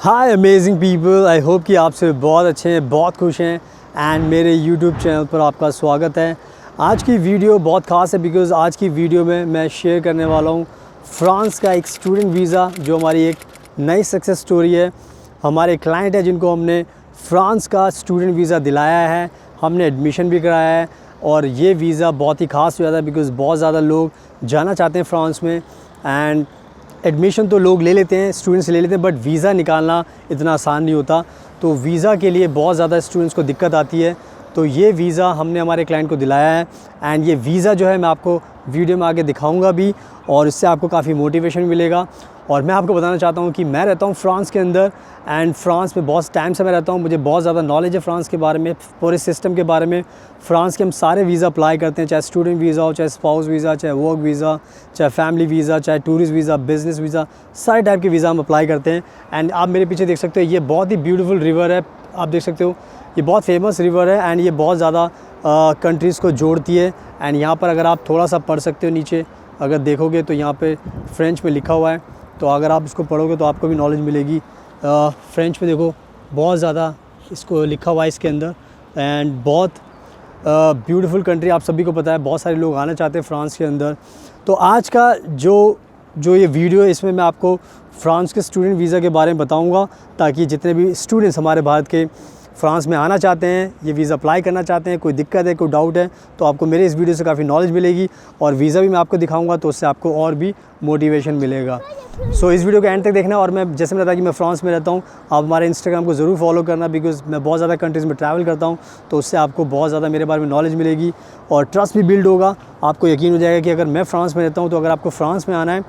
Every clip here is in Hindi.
Hi amazing people, I hope कि आप सब बहुत अच्छे हैं, बहुत खुश हैं एंड मेरे यूट्यूब चैनल पर आपका स्वागत है। आज की वीडियो बहुत ख़ास है बिकॉज़ आज की वीडियो में मैं शेयर करने वाला हूँ फ्रांस का एक स्टूडेंट वीज़ा जो हमारी एक नई सक्सेस स्टोरी है। हमारे क्लाइंट है जिनको हमने फ्रांस का स्टूडेंट वीज़ा दिलाया है, हमने एडमिशन भी कराया है और ये वीज़ा बहुत ही ख़ास हो जाता है बिकॉज़ बहुत ज़्यादा लोग जाना चाहते हैं फ्रांस में एंड एडमिशन तो लोग ले लेते हैं, स्टूडेंट्स ले लेते हैं, बट वीज़ा निकालना इतना आसान नहीं होता। तो वीज़ा के लिए बहुत ज़्यादा स्टूडेंट्स को दिक्कत आती है। तो ये वीज़ा हमने हमारे क्लाइंट को दिलाया है एंड ये वीज़ा जो है मैं आपको वीडियो में आगे दिखाऊंगा भी और इससे आपको काफ़ी मोटिवेशन मिलेगा। और मैं आपको बताना चाहता हूँ कि मैं रहता हूँ फ्रांस के अंदर एंड फ्रांस में बहुत टाइम से मैं रहता हूँ, मुझे बहुत ज़्यादा नॉलेज है फ्रांस के बारे में, पूरे सिस्टम के बारे में। फ्रांस के हम सारे वीज़ा अप्लाई करते हैं, चाहे स्टूडेंट वीज़ा हो, चाहे स्पाउस वीज़ा, चाहे वर्क वीज़ा, चाहे फैमिली वीज़ा, चाहे टूरिस्ट वीज़ा, बिज़नेस वीज़ा, सारे टाइप के वीज़ा हम अप्लाई करते हैं। एंड आप मेरे पीछे देख सकते हो ये बहुत ही ब्यूटीफुल रिवर है, आप देख सकते हो ये बहुत फेमस रिवर है एंड ये बहुत ज़्यादा कंट्रीज़ को जोड़ती है। एंड यहाँ पर अगर आप थोड़ा सा पढ़ सकते हो, नीचे अगर देखोगे तो यहाँ पे फ्रेंच में लिखा हुआ है, तो अगर आप इसको पढ़ोगे तो आपको भी नॉलेज मिलेगी। फ्रेंच में देखो बहुत ज़्यादा इसको लिखा हुआ है इसके अंदर एंड बहुत ब्यूटीफुल कंट्री, आप सभी को पता है, बहुत सारे लोग आना चाहते हैं फ्रांस के अंदर। तो आज का जो ये वीडियो है इसमें मैं आपको फ्रांस के स्टूडेंट वीज़ा के बारे में बताऊंगा ताकि जितने भी स्टूडेंट्स हमारे भारत के फ्रांस में आना चाहते हैं, ये वीज़ा अप्लाई करना चाहते हैं, कोई दिक्कत है, कोई डाउट है, तो आपको मेरे इस वीडियो से काफ़ी नॉलेज मिलेगी और वीज़ा भी मैं आपको दिखाऊंगा तो उससे आपको और भी मोटिवेशन मिलेगा। सो इस वीडियो को एंड तक देखना। और मैं जैसे मैंने बताया कि मैं फ्रांस में रहता हूँ, आप हमारे इंस्टाग्राम को ज़रूर फॉलो करना बिकॉज़ मैं बहुत ज़्यादा कंट्रीज़ में ट्रैवल करता हूँ, तो उससे आपको बहुत ज़्यादा मेरे बारे में नॉलेज मिलेगी और ट्रस्ट भी बिल्ड होगा। आपको यकीन हो जाएगा कि अगर मैं फ्रांस में रहता हूँ तो अगर आपको फ्रांस में आना है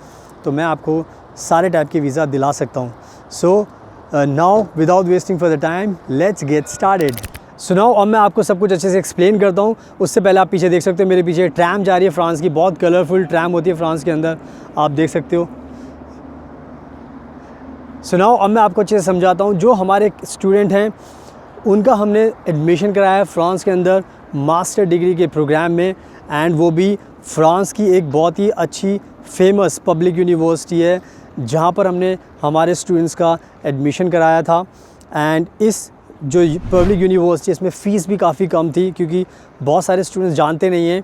तो मैं आपको सारे टाइप के वीज़ा दिला सकता हूँ। So now without wasting for the time let's get started. सुनाओ, अब मैं आपको सब कुछ अच्छे से एक्सप्लेन करता हूँ। उससे पहले आप पीछे देख सकते हो, मेरे पीछे ट्रैम जा रही है फ्रांस की, बहुत कलरफुल ट्रैम होती है फ्रांस के अंदर, आप देख सकते हो। सुनाओ, अब मैं आपको अच्छे से समझाता हूँ। जो हमारे स्टूडेंट हैं उनका हमने एडमिशन कराया है फ्रांस के अंदर मास्टर डिग्री के प्रोग्राम में एंड वो भी फ्रांस की एक बहुत ही अच्छी फेमस पब्लिक यूनिवर्सिटी है जहाँ पर हमने हमारे स्टूडेंट्स का एडमिशन कराया था। एंड इस जो पब्लिक यूनिवर्सिटी इसमें फ़ीस भी काफ़ी कम थी क्योंकि बहुत सारे स्टूडेंट्स जानते नहीं हैं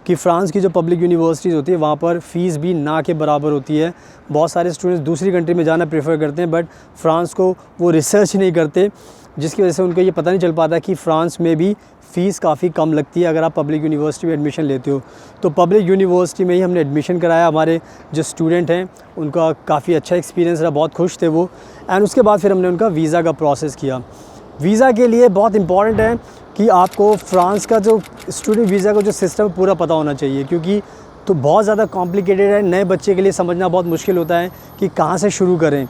कि फ़्रांस की जो पब्लिक यूनिवर्सिटीज़ होती है वहाँ पर फ़ीस भी ना के बराबर होती है। बहुत सारे स्टूडेंट्स दूसरी कंट्री में जाना प्रेफर करते हैं बट फ़्रांस को वो रिसर्च नहीं करते, जिसकी वजह से उनको ये पता नहीं चल पाता कि फ़्रांस में भी फ़ीस काफ़ी कम लगती है अगर आप पब्लिक यूनिवर्सिटी में एडमिशन लेते हो। तो पब्लिक यूनिवर्सिटी में ही हमने एडमिशन कराया। हमारे जो स्टूडेंट हैं उनका काफ़ी अच्छा एक्सपीरियंस रहा, बहुत खुश थे वो। एंड उसके बाद फिर हमने उनका वीज़ा का प्रोसेस किया। वीज़ा के लिए बहुत इंपॉर्टेंट है कि आपको फ्रांस का जो स्टूडेंट वीज़ा का जो सिस्टम पूरा पता होना चाहिए क्योंकि तो बहुत ज़्यादा कॉम्प्लिकेटेड है, नए बच्चे के लिए समझना बहुत मुश्किल होता है कि कहाँ से शुरू करें।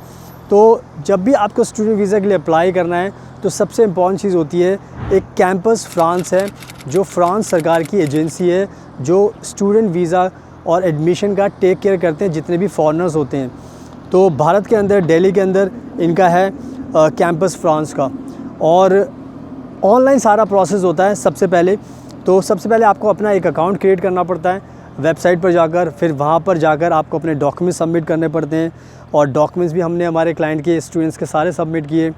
तो जब भी आपको स्टूडेंट वीज़ा के लिए अप्लाई करना है तो सबसे इम्पॉर्टेंट चीज़ होती है एक कैंपस फ्रांस है, जो फ्रांस सरकार की एजेंसी है जो स्टूडेंट वीज़ा और एडमिशन का टेक केयर करते हैं जितने भी फॉरेनर्स होते हैं। तो भारत के अंदर दिल्ली के अंदर इनका है कैंपस फ्रांस का और ऑनलाइन सारा प्रोसेस होता है। सबसे पहले आपको अपना एक अकाउंट क्रिएट करना पड़ता है वेबसाइट पर जाकर, फिर वहाँ पर जाकर आपको अपने डॉक्यूमेंट्स सबमिट करने पड़ते हैं और डॉक्यूमेंट्स भी हमने हमारे क्लाइंट के स्टूडेंट्स के सारे सबमिट किए।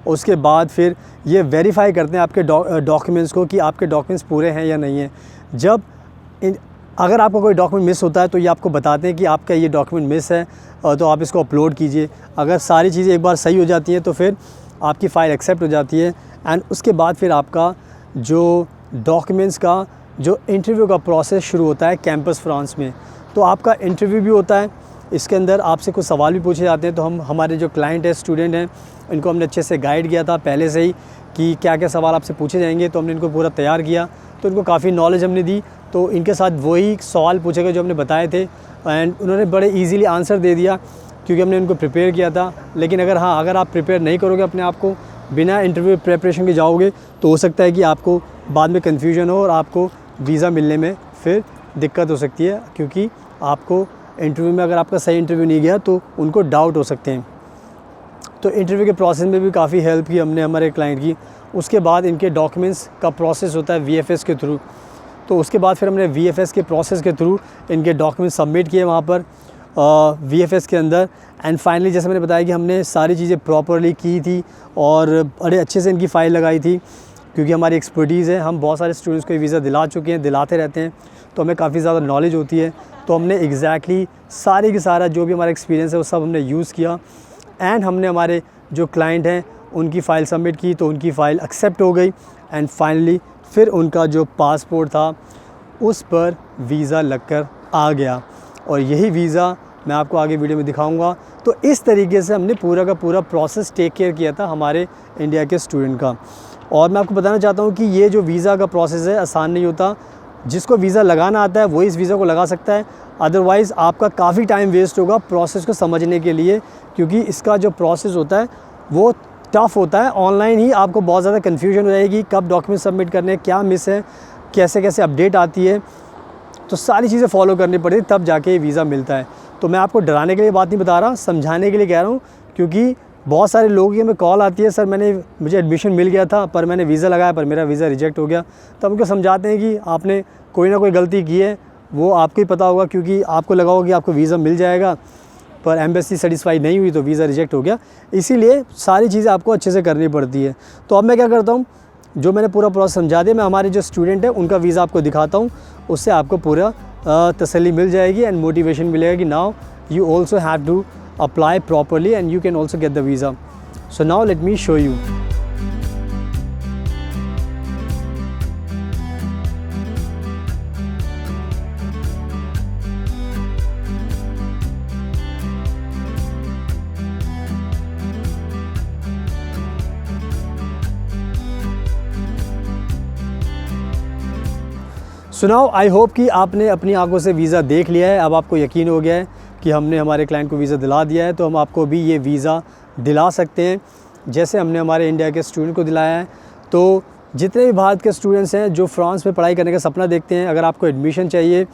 उसके बाद फिर ये वेरीफाई करते हैं आपके डॉक्यूमेंट्स को कि आपके डॉक्यूमेंट्स पूरे हैं या नहीं हैं। अगर आपका कोई डॉक्यूमेंट मिस होता है तो ये आपको बताते हैं कि आपका ये डॉक्यूमेंट मिस है तो आप इसको अपलोड कीजिए। अगर सारी चीज़ें एक बार सही हो जाती हैं तो फिर आपकी फ़ाइल एक्सेप्ट हो जाती है एंड उसके बाद फिर आपका जो डॉक्यूमेंट्स का जो इंटरव्यू का प्रोसेस शुरू होता है कैंपस फ्रांस में। तो आपका इंटरव्यू भी होता है, इसके अंदर आपसे कुछ सवाल भी पूछे जाते हैं। तो हमारे जो क्लाइंट है, स्टूडेंट हैं, इनको हमने अच्छे से गाइड किया था पहले से ही कि क्या क्या सवाल आपसे पूछे जाएंगे, तो हमने इनको पूरा तैयार किया। तो इनको काफ़ी नॉलेज हमने दी तो इनके साथ वही सवाल पूछे गए जो हमने बताए थे, एंड उन्होंने बड़े ईजीली आंसर दे दिया क्योंकि हमने उनको प्रिपेयर किया था। लेकिन अगर आप प्रिपेयर नहीं करोगे अपने आप को, बिना इंटरव्यू प्रिपरेशन के जाओगे, तो हो सकता है कि आपको बाद में कन्फ्यूजन हो और आपको वीज़ा मिलने में फिर दिक्कत हो सकती है, क्योंकि आपको इंटरव्यू में अगर आपका सही इंटरव्यू नहीं गया तो उनको डाउट हो सकते हैं। तो इंटरव्यू के प्रोसेस में भी काफ़ी हेल्प की हमने हमारे क्लाइंट की। उसके बाद इनके डॉक्यूमेंट्स का प्रोसेस होता है VFS के थ्रू, तो उसके बाद फिर हमने VFS के प्रोसेस के थ्रू इनके डॉक्यूमेंट्स सबमिट किए वहाँ पर VFS के अंदर। एंड फाइनली जैसे मैंने बताया कि हमने सारी चीज़ें प्रॉपरली की थी और बड़े अच्छे से इनकी फ़ाइल लगाई थी, क्योंकि हमारी एक्सपर्टीज़ है। हम बहुत सारे स्टूडेंट्स को वीज़ा दिला चुके हैं, दिलाते रहते हैं, तो हमें काफ़ी ज़्यादा नॉलेज होती है। तो हमने एग्जैक्टली सारी की सारा जो भी हमारा एक्सपीरियंस है वो सब हमने यूज़ किया, एंड हमने हमारे जो क्लाइंट हैं उनकी फ़ाइल सबमिट की, तो उनकी फ़ाइल एक्सेप्ट हो गई। एंड फाइनली फिर उनका जो पासपोर्ट था उस पर वीज़ा लगकर आ गया, और यही वीज़ा मैं आपको आगे वीडियो में दिखाऊंगा। तो इस तरीके से हमने पूरा का पूरा प्रोसेस टेक केयर किया था हमारे इंडिया के स्टूडेंट का। और मैं आपको बताना चाहता हूँ कि ये जो वीज़ा का प्रोसेस है आसान नहीं होता। जिसको वीज़ा लगाना आता है वही इस वीज़ा को लगा सकता है, अदरवाइज़ आपका काफ़ी टाइम वेस्ट होगा प्रोसेस को समझने के लिए, क्योंकि इसका जो प्रोसेस होता है वो टफ़ होता है। ऑनलाइन ही आपको बहुत ज़्यादा कन्फ्यूजन हो जाएगी, कब डॉक्यूमेंट सबमिट करने, क्या मिस है, कैसे कैसे अपडेट आती है, तो सारी चीज़ें फॉलो करनी पड़ती तब जाके ये वीज़ा मिलता है। तो मैं आपको डराने के लिए बात नहीं बता रहा, समझाने के लिए कह रहा हूँ, क्योंकि बहुत सारे लोगों की हमें कॉल आती है, सर मुझे एडमिशन मिल गया था पर मैंने वीज़ा लगाया पर मेरा वीज़ा रिजेक्ट हो गया। तो हम उनको समझाते हैं कि आपने कोई ना कोई गलती की है, वो आपको ही पता होगा, क्योंकि आपको लगा होगा कि आपको वीज़ा मिल जाएगा पर एम्बेसी सेटिस्फाई नहीं हुई तो वीज़ा रिजेक्ट हो गया। इसीलिए सारी चीज़ें आपको अच्छे से करनी पड़ती है। तो अब मैं क्या करता हूँ, जो मैंने पूरा प्रोसेस समझा दिया, मैं हमारे जो स्टूडेंट है उनका वीज़ा आपको दिखाता हूँ, उससे आपको पूरा तसल्ली मिल जाएगी एंड मोटिवेशन मिलेगा कि now you also have to apply properly and you can also get the visa. So now let me show you. So now I hope कि आपने अपनी आंखों से वीज़ा देख लिया है। अब आपको यकीन हो गया है कि हमने हमारे क्लाइंट को वीज़ा दिला दिया है, तो हम आपको भी ये वीज़ा दिला सकते हैं जैसे हमने हमारे इंडिया के स्टूडेंट को दिलाया है। तो जितने भी भारत के स्टूडेंट्स हैं जो फ्रांस में पढ़ाई करने का सपना देखते हैं, अगर आपको एडमिशन चाहिए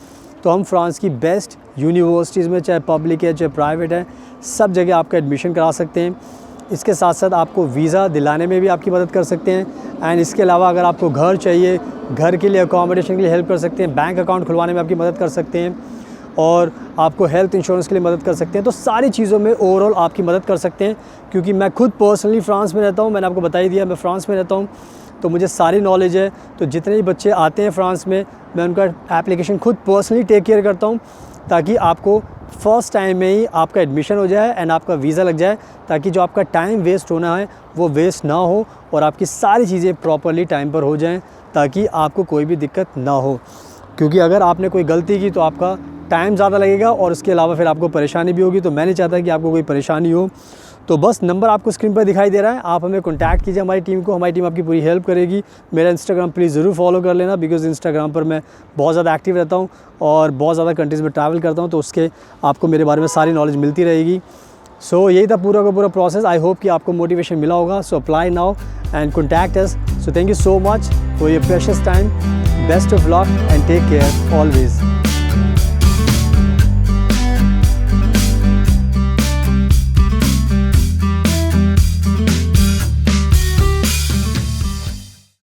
तो हम फ्रांस की बेस्ट यूनिवर्सिटीज़ में, चाहे पब्लिक है चाहे प्राइवेट है, सब जगह आपका एडमिशन करा सकते हैं। इसके साथ साथ आपको वीज़ा दिलाने में भी आपकी मदद कर सकते हैं। एंड इसके अलावा अगर आपको घर चाहिए, घर के लिए अकोमोडेशन के लिए हेल्प कर सकते हैं, बैंक अकाउंट खुलवाने में आपकी मदद कर सकते हैं, और आपको हेल्थ इंश्योरेंस के लिए मदद कर सकते हैं। तो सारी चीज़ों में ओवरऑल आपकी मदद कर सकते हैं, क्योंकि मैं खुद पर्सनली फ्रांस में रहता हूँ। मैंने आपको बता ही दिया मैं फ्रांस में रहता हूँ, तो मुझे सारी नॉलेज है। तो जितने भी बच्चे आते हैं फ्रांस में, मैं उनका एप्लीकेशन खुद पर्सनली टेक केयर करता हूँ, ताकि आपको फ़र्स्ट टाइम में ही आपका एडमिशन हो जाए एंड आपका वीज़ा लग जाए, ताकि जो आपका टाइम वेस्ट होना है वो वेस्ट ना हो और आपकी सारी चीज़ें प्रॉपरली टाइम पर हो जाएं, ताकि आपको कोई भी दिक्कत ना हो। क्योंकि अगर आपने कोई गलती की तो आपका टाइम ज़्यादा लगेगा और उसके अलावा फिर आपको परेशानी भी होगी। तो मैं नहीं चाहता कि आपको कोई परेशानी हो। तो बस नंबर आपको स्क्रीन पर दिखाई दे रहा है, आप हमें कॉन्टैक्ट कीजिए हमारी टीम को, हमारी टीम आपकी पूरी हेल्प करेगी। मेरा इंस्टाग्राम प्लीज़ ज़रूर फॉलो कर लेना, बिकॉज़ इंस्टाग्राम पर मैं बहुत ज़्यादा एक्टिव रहता हूँ और बहुत ज़्यादा कंट्रीज़ में ट्रैवल करता हूँ, तो उसके आपको मेरे बारे में सारी नॉलेज मिलती रहेगी। सो यही था पूरा का पूरा प्रोसेस। आई होप कि आपको मोटिवेशन मिला होगा। So apply now and contact us. So thank you so much for your precious time. Best of luck and take care always.